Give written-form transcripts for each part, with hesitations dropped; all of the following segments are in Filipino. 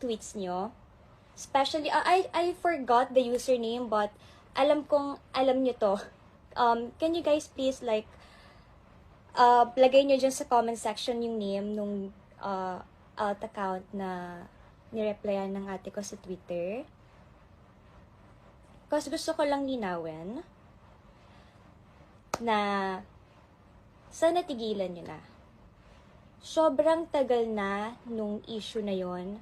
tweets nyo. Especially, I forgot the username, but alam nyo to. Can you guys please like, lagay nyo dyan sa comment section yung name nung alt account na nireplyan ng ate ko sa Twitter. Kasi gusto ko lang linawin na sana tigilan nyo na. Sobrang tagal na nung issue na yon.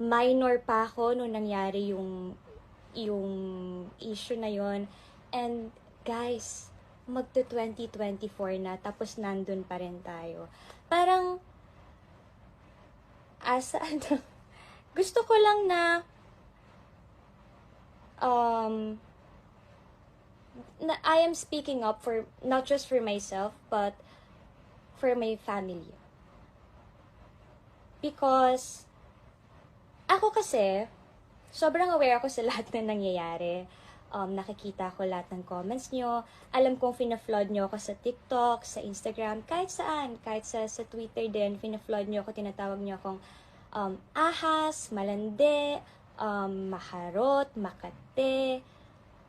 Minor pa ako nung nangyari yung issue na yon. And guys, magto 2024 na, tapos nandun pa rin tayo. Parang, gusto ko lang na, I am speaking up for, not just for myself, but for my family. Because, ako kasi, sobrang aware ako sa lahat na nangyayari. Nakikita ko lahat ng comments nyo. Alam kong fina-flood nyo ako sa TikTok, sa Instagram, kahit saan. Kahit sa Twitter din, fina-flood nyo ako, tinatawag nyo akong ahas, malandi, maharot, makate,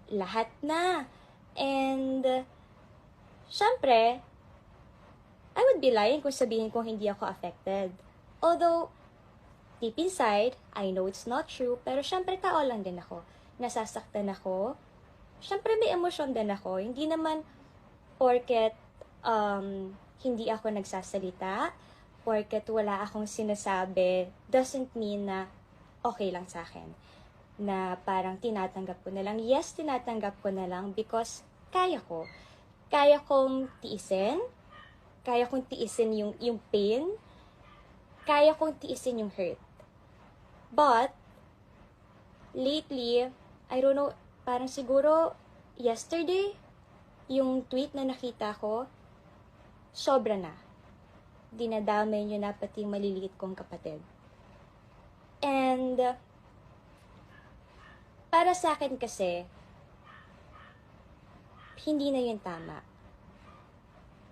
lahat na. And, syempre, I would be lying kung sabihin kong hindi ako affected. Although, deep inside, I know it's not true, pero syempre tao lang din ako. Nasasaktan ako. Syempre may emosyon din ako. Hindi naman porket hindi ako nagsasalita, porket wala akong sinasabi, doesn't mean na okay lang sa akin. Na parang tinatanggap ko na lang. Yes, tinatanggap ko na lang because kaya ko. Kaya kong tiisin. Kaya kong tiisin yung pain. Kaya kong tiisin yung hurt. But, lately, I don't know, parang siguro yesterday, yung tweet na nakita ko, sobra na. Dinadamay nyo na pati maliliit kong kapatid. And, para sa akin kasi, hindi na yun tama.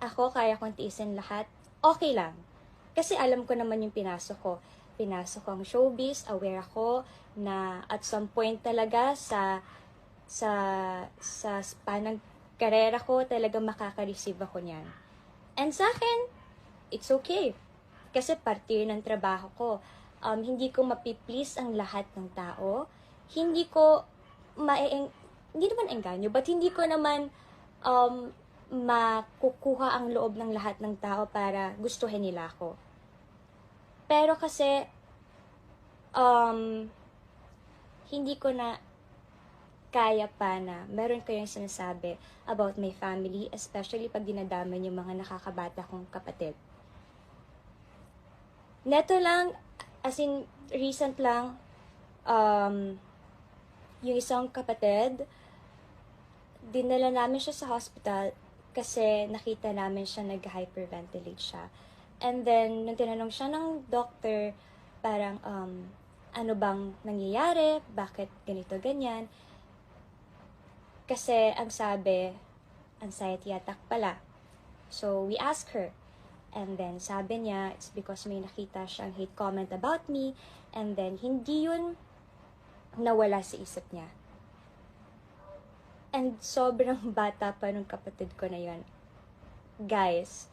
Ako, kaya kong tiisin lahat, okay lang. Kasi alam ko naman yung pinasok ko. Pinasok ko ang showbiz, aware ako na at some point talaga sa span ng karera ko, talaga makaka-receive ako niyan. And sa akin, it's okay. Kasi parte yun ng trabaho ko. Hindi ko mapiplease ang lahat ng tao. Hindi ko hindi naman engganyo, but hindi ko naman makukuha ang loob ng lahat ng tao para gustuhin nila ako. Pero kasi, hindi ko na kaya pa na meron kayong sinasabi about my family, especially pag dinadama yung mga nakakabata kong kapatid. Neto lang, as in, recent lang, yung isang kapatid, dinala namin siya sa hospital kasi nakita namin siya nag-hyperventilate siya. And then, nung tinanong siya ng doctor, parang, ano bang nangyayari? Bakit ganito, ganyan? Kasi, ang sabi, anxiety attack pala. So, we asked her. And then, sabi niya, it's because may nakita siyang hate comment about me. And then, hindi yun nawala sa isip niya. And sobrang bata pa nung kapatid ko na yun. Guys,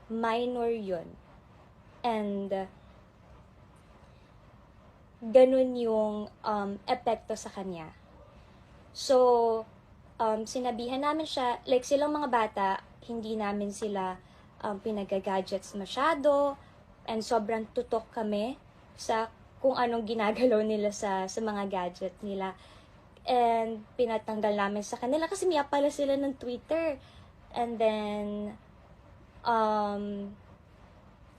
minor yun. And ganun yung epekto sa kanya. So, sinabihan namin siya, like silang mga bata, hindi namin sila pinag-gadgets masyado, and sobrang tutok kami sa kung anong ginagalaw nila sa mga gadget nila. And pinatanggal namin sa kanila kasi miya pala sila ng Twitter. And then,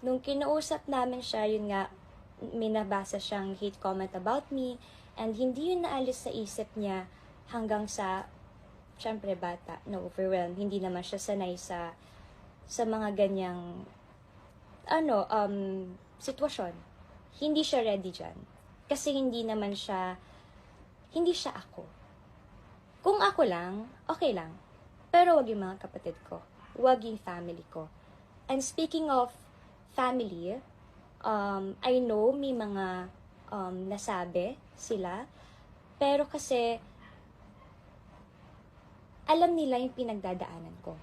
nung kinausap namin siya, yun nga, may nabasa siyang hate comment about me, and hindi yun naalis sa isip niya hanggang sa, syempre bata, na-overwhelm. Hindi naman siya sanay sa mga ganyang, sitwasyon. Hindi siya ready dyan. Kasi hindi siya ako. Kung ako lang, okay lang. Pero wag yung mga kapatid ko. Wag yung family ko. And speaking of family, I know may mga nasabi sila, pero kasi alam nila yung pinagdadaanan ko.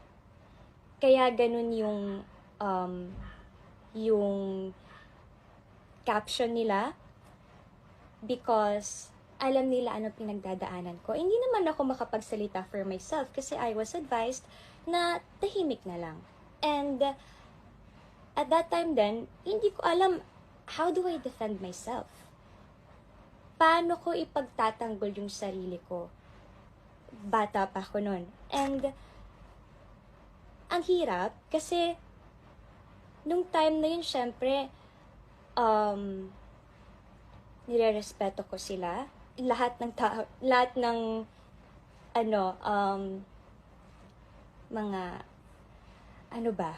Kaya ganun yung caption nila, because alam nila anong pinagdadaanan ko. Hindi naman ako makapagsalita for myself kasi I was advised na tahimik na lang. And at that time then, hindi ko alam, how do I defend myself? Paano ko ipagtatanggol yung sarili ko? Bata pa ako nun. And ang hirap kasi nung time na yun, syempre, nirerespeto ko sila. Lahat ng mga, ano ba?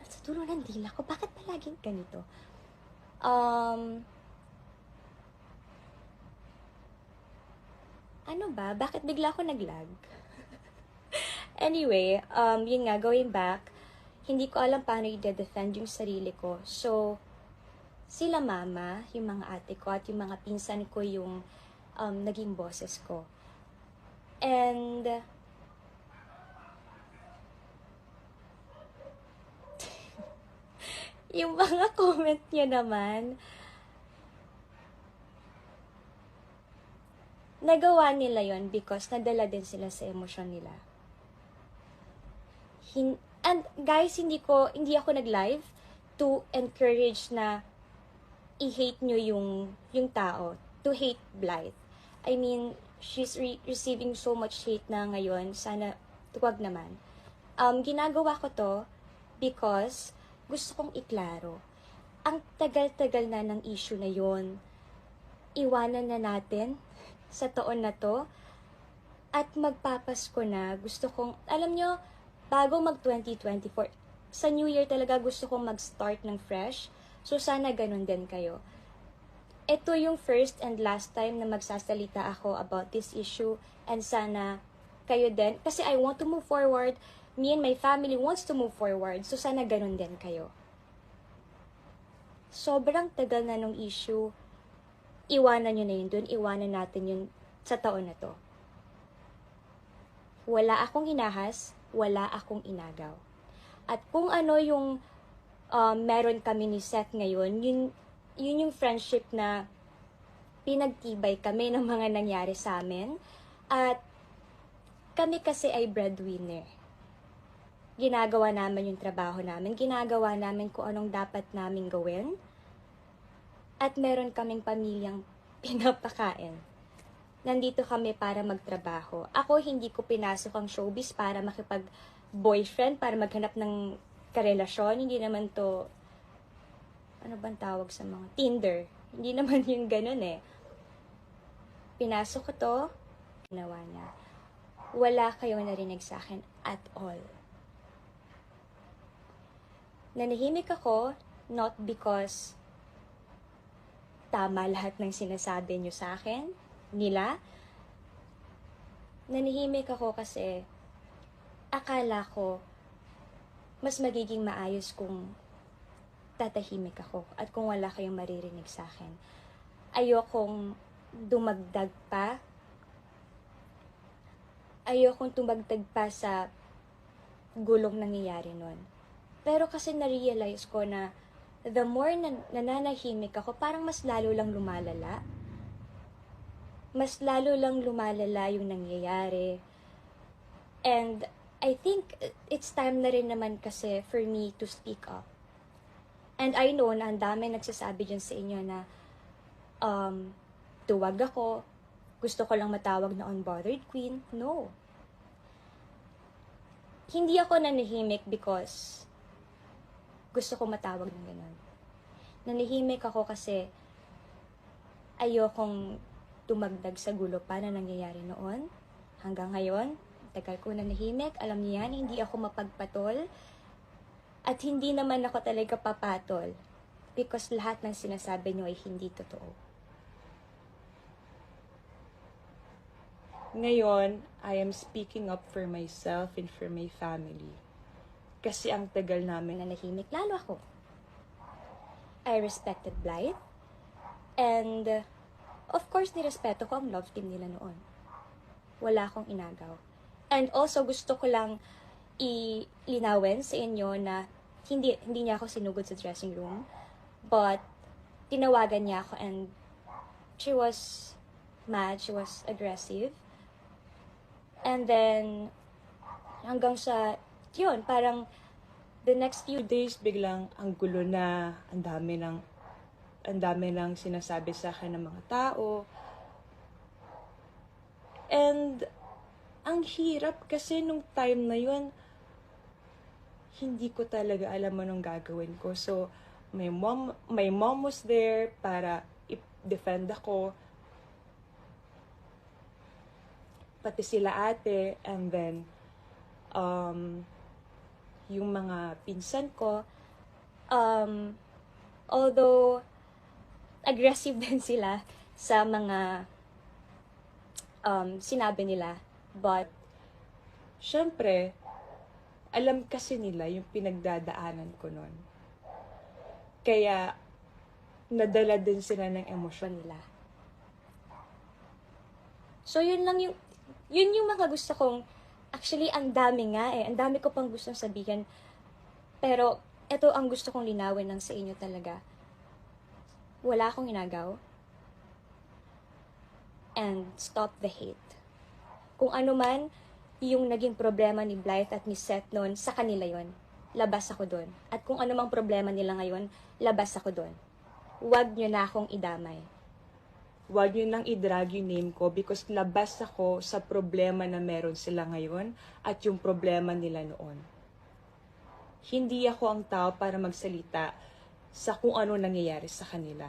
Sa dulo ng dila ko, bakit palaging ganito? Ano ba? Bakit bigla ako naglag? Anyway, yun nga, going back, hindi ko alam paano i-defend yung sarili ko. So, sila mama, yung mga ate ko, at yung mga pinsan ko yung naging boses ko. And yung mga comment niya naman, nagawa nila yon because nadala din sila sa emosyon nila. And guys, hindi ako nag-live to encourage na i-hate nyo yung tao, to hate Blythe. I mean, she's receiving so much hate na ngayon. Sana, wag naman. Ginagawa ko to because gusto kong iklaro. Ang tagal-tagal na ng issue na yon. Iwanan na natin sa taon na to. At magpapasko na. Gusto kong, alam nyo, bago mag 2024, sa New Year talaga gusto kong mag-start ng fresh. So, sana ganun din kayo. Ito yung first and last time na magsasalita ako about this issue, and sana kayo din. Kasi I want to move forward. Me and my family wants to move forward. So, sana ganun din kayo. Sobrang tagal na nung issue. Iwanan nyo na yun dun. Iwanan natin yun sa taon na to. Wala akong inahas. Wala akong inagaw. At kung ano yung meron kami ni Seth ngayon, yun yung friendship na pinagtibay kami ng mga nangyari sa amin. At kami kasi ay breadwinner. Ginagawa namin yung trabaho namin. Ginagawa namin kung anong dapat namin gawin. At meron kaming pamilyang pinapakain. Nandito kami para magtrabaho. Ako, hindi ko pinasok ang showbiz para makipag-boyfriend, para maghanap ng karelasyon. Hindi naman to, ano bang tawag sa mga Tinder? Hindi naman yung ganun eh. Pinasok ko to, ginawa niya. Wala kayong narinig sa akin at all. Nanahimik ako, not because tama lahat ng sinasabi niyo sa akin, nila. Nanahimik ako kasi akala ko mas magiging maayos kung tatahimik ako at kung wala kayong maririnig sa akin. Ayokong dumagdag pa. Ayokong tumagdag pa sa gulong nangyayari nun. Pero kasi na-realize ko na the more nananahimik ako, parang mas lalo lang lumalala. Mas lalo lang lumalala yung nangyayari. And I think it's time na rin naman kasi for me to speak up. And I know na ang dami nagsasabi dyan sa inyo na tuwag ako, gusto ko lang matawag na unbothered queen. No. Hindi ako nanahimik because gusto ko matawag ng ganun. Nanahimik ako kasi ayokong tumagdag sa gulo pa na nangyayari noon. Hanggang ngayon, tagal ko nanahimik. Alam niyo yan, hindi ako mapagpatol. At hindi naman ako talaga papatol. Because lahat ng sinasabi niyo ay hindi totoo. Ngayon, I am speaking up for myself and for my family. Kasi ang tagal namin Nanahimik lalo ako. I respected Blythe. And, of course, nirespeto ko ang love team nila noon. Wala akong inagaw. And also, gusto ko lang ilinawin sa inyo na hindi niya ako sinugod sa dressing room. But, tinawagan niya ako and she was mad, she was aggressive. And then, hanggang sa, yun, parang the next few Days, biglang ang gulo na, ang dami ng sinasabi sa akin ng mga tao. And, ang hirap kasi nung time na yun, hindi ko talaga alam anong gagawin ko. So, my mom was there para i-defend ako. Pati sila ate, and then, yung mga pinsan ko, although aggressive din sila sa mga sinabi nila, but syempre, alam kasi nila yung pinagdadaanan ko nun. Kaya, nadala din sila ng emosyon nila. so yun yung mga gusto kong, actually ang dami nga ang dami ko pang gustong sabihin, pero ito ang gusto kong linawin lang sa inyo talaga. Wala akong inagaw. And stop the hate. Kung ano man yung naging problema ni Blythe at ni Seth noon, sa kanila yon. Labas ako doon. At kung ano mang problema nila ngayon, labas ako doon. Huwag nyo na akong idamay. Huwag nyo nang i-drag yung name ko because labas ako sa problema na meron sila ngayon at yung problema nila noon. Hindi ako ang tao para magsalita sa kung ano nangyayari sa kanila.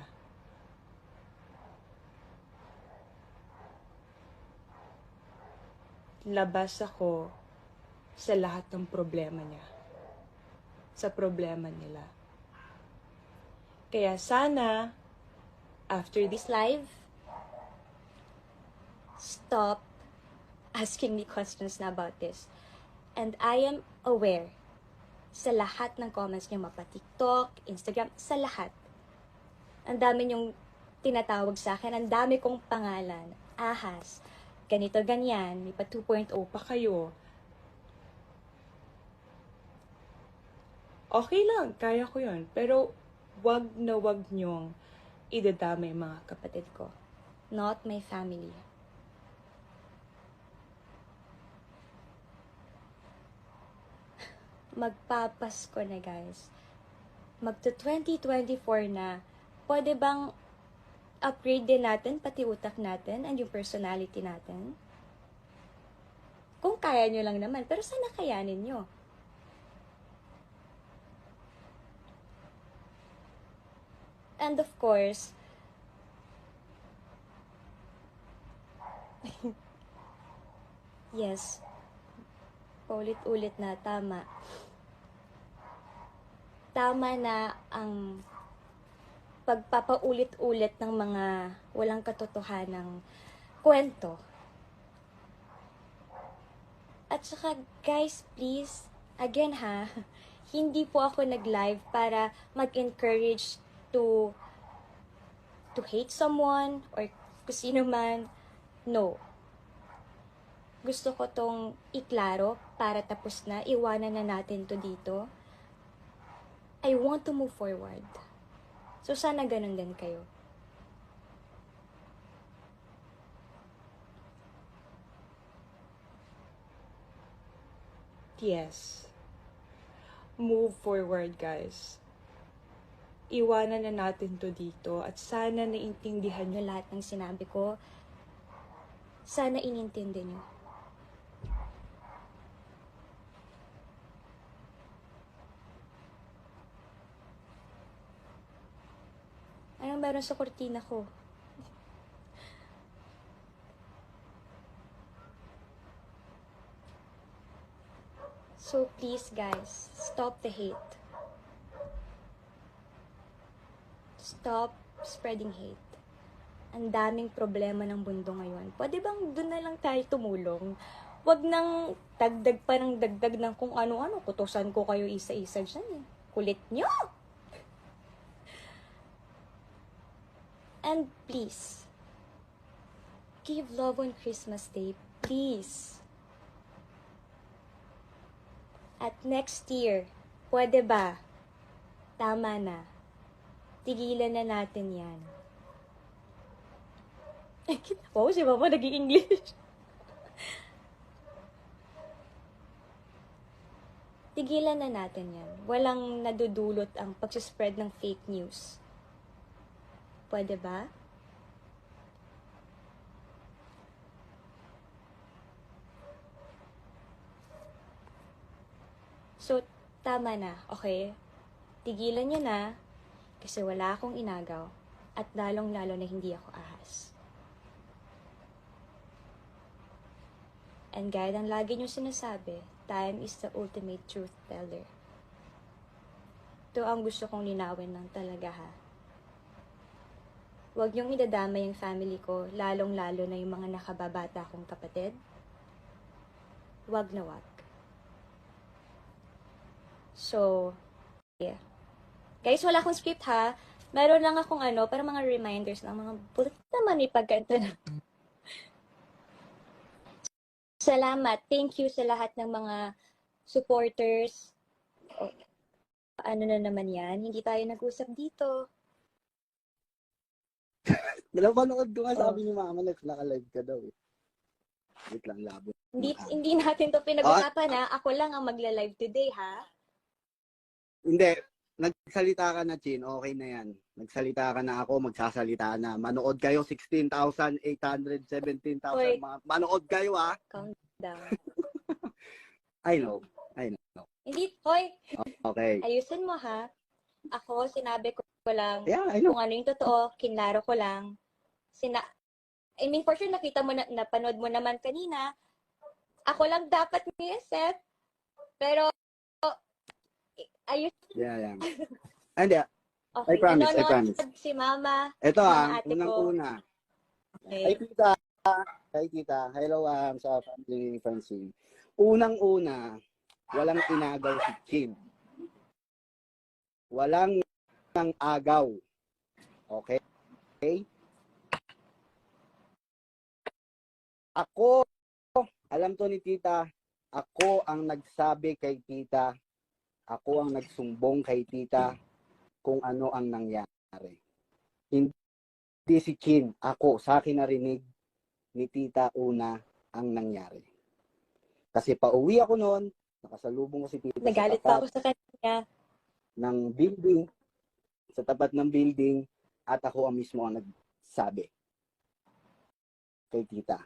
Labas ako sa lahat ng problema niya. Sa problema nila. Kaya sana, after this This live, stop asking me questions na about this. And I am aware sa lahat ng comments niyo, mapa-TikTok, Instagram, sa lahat. Ang dami niyong tinatawag sa akin, ang dami kong pangalan, ahas, ganito, ganyan, may pa 2.0 pa kayo. Okay lang, kaya ko yun. Pero, wag na wag niyong idadamay mga kapatid ko. Not my family. Magpapasko na, guys. Magto 2024 na. Pwede bang upgrade din natin pati utak natin and yung personality natin? Kung kaya nyo lang naman, pero sana kayanin nyo. And of course, yes, paulit-ulit na, tama. Tama na ang pagpapaulit-ulit ng mga walang katotohanang kwento. At saka, guys, please, again ha, hindi po ako nag-live para mag-encourage to hate someone or kung sino man. No. Gusto ko tong iklaro para tapos na, iwanan na natin to dito. I want to move forward. So, sana ganun din kayo. Yes. Move forward, guys. Iwanan na natin to dito at sana naintindihan Nyo lahat ng sinabi ko. Sana inintindi nyo. Anong meron sa kortina ko? So please guys, stop the hate. Stop spreading hate. Ang daming problema ng mundo ngayon. Pwede bang doon na lang tayo tumulong? Wag nang dagdag pa ng dagdag ng kung ano-ano. Kutusan ko kayo isa-isa dyan eh. Kulit nyo! And please, give love on Christmas Day. Please. At next year, pwede ba? Tama na. Tigilan na natin yan. Ay, kita po, si Mama nag-i-English. Tigilan na natin yan. Walang nadudulot ang pagsispread ng fake news. Pwede ba? So, tama na, okay? Tigilan niya na, kasi wala akong inagaw, at lalong-lalo na hindi ako ahas. And gaya ng lagi niyong sinasabi, time is the ultimate truth teller. Ito ang gusto kong linawin ng talaga, ha. Huwag niyong idadama yung family ko, lalong-lalo na yung mga nakababata kong kapatid. Huwag na huwag. So, yeah. Guys, wala akong script, ha. Meron lang akong para mga reminders lang, mga bullet naman ipagkanta na. Salamat. Thank you sa lahat ng mga supporters. Oh, ano na naman yan? Hindi tayo nag-usap dito. Manood ko nga sabi ni Mama, naka-live ka daw eh. Wait lang, labo. Hindi natin to pinag-usapan, ha. Ako lang ang magla-live today, ha. Hindi, nagsalita ka na, Chin. Okay na yan. Nagsalita ka na ako, magsasalita na. Manood kayo, 16,800, 17,000. Hoy. Manood kayo, ha? Calm down. I know. Hindi, hoy. Okay. Ayusin mo, ha. Ako, sinabi ko lang Yeah, I know. kung ano yung totoo, kinlaro ko lang. For sure, nakita mo napanood mo naman kanina. Ako lang dapat ni Seth. Pero, ayos. Yeah. Hindi, Okay, I promise. nanonood si Mama. Ito mga ate ko. unang-una. Okay. Kay tita. Hello, sa family ni Francine. Unang-una, walang inagaw si Chin. Walang nang agaw. Okay? Ako, alam to ni tita, ako ang nagsabi kay tita, ako ang nagsumbong kay tita kung ano ang nangyari. Hindi si Chin, ako, sa akin narinig ni tita una ang nangyari. Kasi pauwi ako noon, nakasalubong ko si tita Nagalit pa ako sa kanya. ng building, sa tapat ng building, at ako ang mismo ang nagsabi kay tita.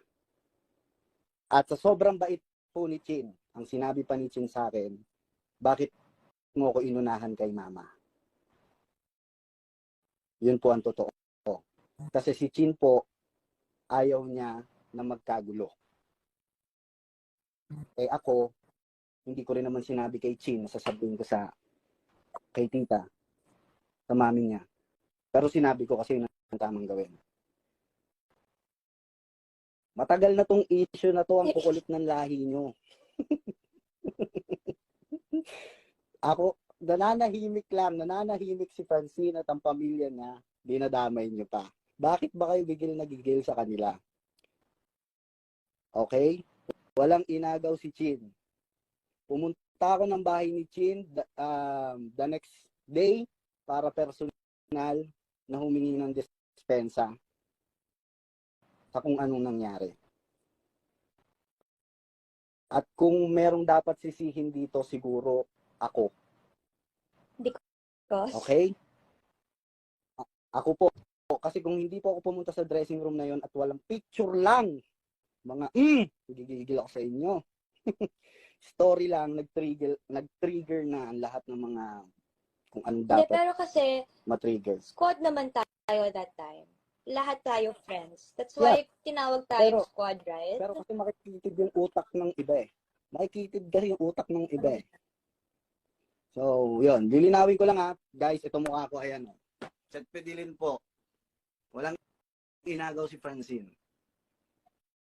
At sa sobrang bait po ni Chin, ang sinabi pa ni Chin sa akin, bakit mo ko inunahan kay Mama? Yun po ang totoo. Kasi si Chin po, ayaw niya na magkagulo. Eh ako, hindi ko rin naman sinabi kay Chin, sasabihin ko kay tita, sa mami niya. Pero sinabi ko kasi ang tamang gawin. Matagal na tong issue na to, ang kukulit ng lahi nyo. Ako, nananahimik si Francine at ang pamilya niya, dinadamay nyo pa. Bakit ba kayo gigil na gigil sa kanila? Okay? Walang inagaw si Chin. Pumunta ako ng bahay ni Chin the next day para personal na humingi ng dispensa sa kung anong nangyari. At kung merong dapat sisihin dito, siguro ako. Okay? Ako po. Kasi kung hindi po ako pumunta sa dressing room na yon at walang picture lang, gigigil ako sa inyo. Story lang, nag-trigger na ang lahat ng mga kung anong Hindi, dapat pero kasi, matrigger. squad naman tayo that time. Lahat tayo friends. That's why tinawag tayo squad, right? Pero kasi makikitid yung utak ng iba eh. Makikitid kasi yung utak ng iba eh. So, yun. Lilinawin ko lang ha. Guys, ito mukha ko. Ayan. Chat Pedilin po. Walang inagaw si Francine.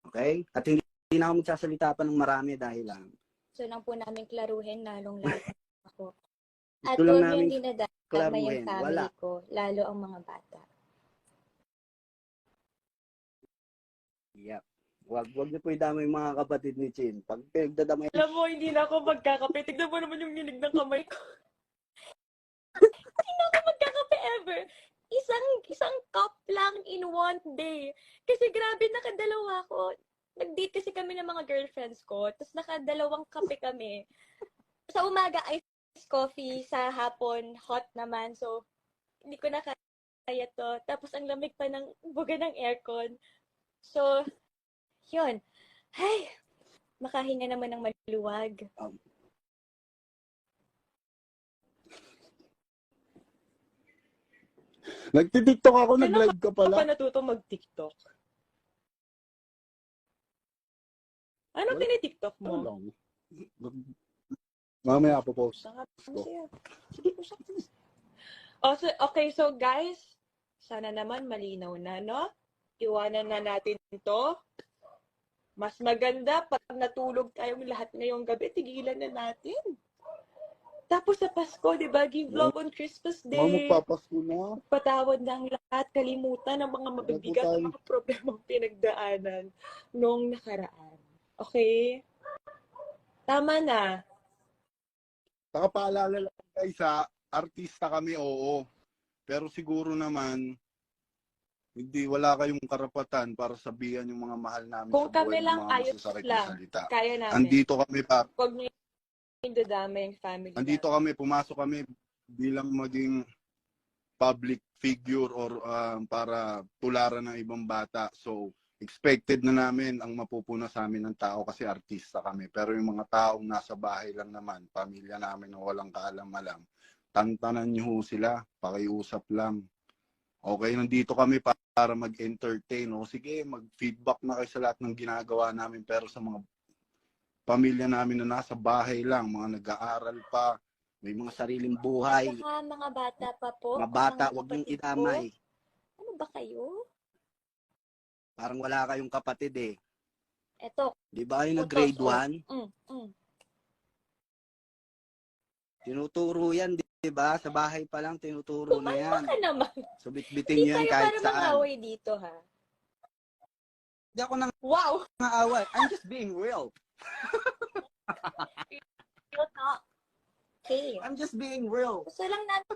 Okay? At hindi na ako magsasalita pa ng marami dahil lang. So, lang po namin klaruhin, lalong-lalo ako. At Ito lang huwag namin yung dinadama klaruhin. yung family Wala. ko, lalo ang mga bata. Yep. Wag niyo po idamay yung mga kapatid ni Chin. Pag pinagdadamay, Alam mo, hindi na ako magkakape. Tignan mo naman yung nilig ng kamay ko. Hindi na ako magkakape ever. Isang cup lang in one day. Kasi grabe, nakadalawa ko. Nag-date kasi kami ng mga girlfriends ko. Tapos nakadalawang kape kami. Sa umaga, iced coffee. Sa hapon, hot naman. So, hindi ko na kaya to. Tapos ang lamig pa ng buga ng aircon. So, yun. Ay, makahinga naman ng maluwag. nagtitiktok ako, Kailan nag-live ka ka pa pala. natuto mag-TikTok? Ano Wala. tinitiktok Ano mo? lang. Mamaya po post. Saka, sige, usap. Oh, okay, so guys, sana naman malinaw na, no? Iwanan na natin to. Mas maganda pag natulog tayong lahat ngayong gabi, tigilan na natin. Tapos sa Pasko, di ba? Give love on Christmas Mga Day. magpapasko na. Patawad na ang lahat, kalimutan ang mga mabibigat tayo. at mga problemang pinagdaanan noong nakaraan. Okay? Tama na. Saka paalala lang guys artista kami, oo. Pero siguro naman, wala kayong karapatan para sabihan yung mga mahal namin Kung sa kami buhay ng lang, mga ayos masasakit na lang. salita. Kaya namin. Andito kami Huwag niyo yung dadama yung family andito namin. kami, pumasok kami bilang maging public figure or para tularan ng ibang bata. So, expected na namin ang mapupuna sa amin ng tao kasi artista kami. Pero yung mga taong nasa bahay lang naman, pamilya namin na walang kaalam-alam, tantanan niyo ho sila, pakiusap lang. Okay, nandito kami para mag-entertain. O sige, mag-feedback na kayo sa lahat ng ginagawa namin. Pero sa mga pamilya namin na nasa bahay lang, mga nag-aaral pa, May mga sariling At buhay. saka mga bata pa po. Mga bata, mga wag niyong kapatid idamay. ko. Ano ba kayo? Parang wala kayong kapatid eh. Eto, Di ba kayo utos, nag-grade oh. 1? Tinuturo yan, di ba? Sa bahay pa lang, tinuturo na Kumalma yan. ka naman. So, bitbitin Hindi nyo yan tayo kahit para saan. mangaway dito, ha? Hindi ako nang Wow! aaway. I'm just being real. You're not. Okay. I'm just being real. Gusto lang natin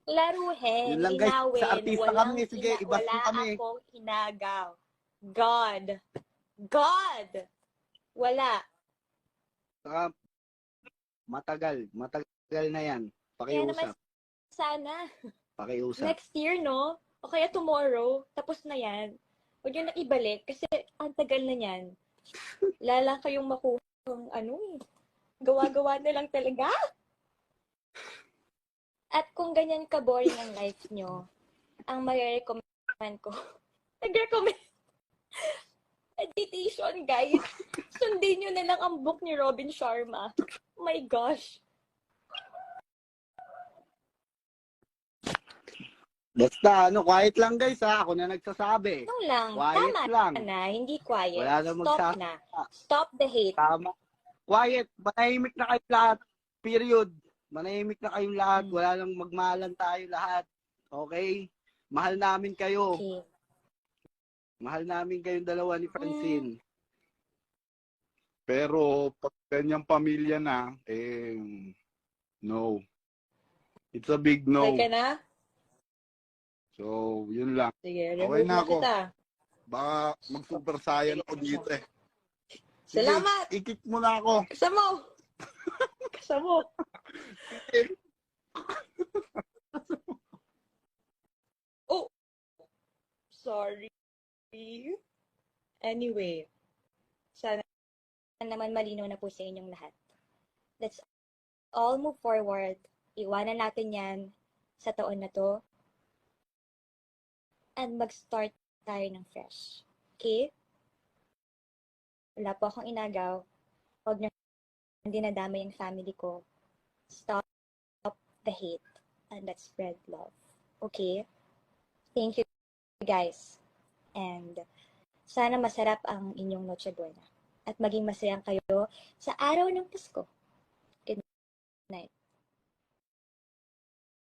laruhin, Yun lang, guys. linawin, Sa artista walang kami. Sige, ibas wala mo kami. akong inagaw. God. God! Wala. Saka, matagal na yan. Kaya naman Pakiusap. sana, Pakiusap. next year, no? O kaya tomorrow, tapos na yan. Huwag nyo na ibalik kasi ang tagal na yan. Lala kayong makuha gawa-gawa na lang talaga. At kung ganyan ka-boring ang life nyo, ang marirecommend ko, nag-recommend meditation, guys. Sundin nyo na lang ang book ni Robin Sharma. Oh my gosh. Basta, quiet lang guys ha. Ako na nagsasabi. Ano lang, Quiet tama lang. na, hindi quiet. Wala na Stop na. Stop the hate. Tama. Quiet. Manahimik na kayo lahat. Period. Manahimik na kayong lahat. Wala nang magmahalan tayo lahat. Okay? Mahal namin kayo. Okay. Mahal namin kayong dalawa ni Francine. Pero pag ganyang pamilya na, no. It's a big no. Okay ka na? So, yun lang. Sige, Okay remove na na ako. kita. Baka mag-super saiyan ako dito eh. Sige, Salamat! i-kick mo na ako. Kasamo! Kasamo! Oh! Sorry. Anyway, sana Naman malinaw na po sa inyong lahat. Let's all move forward. Iwanan natin yan sa taon na to. And mag-start tayo ng fresh. Okay? Wala po akong inagaw. Huwag na hindi nadama yung family ko. Stop the hate and let's spread love. Okay? Thank you, guys. And sana masarap ang inyong Noche Buena. At maging masayang kayo sa araw ng Pasko. Good night.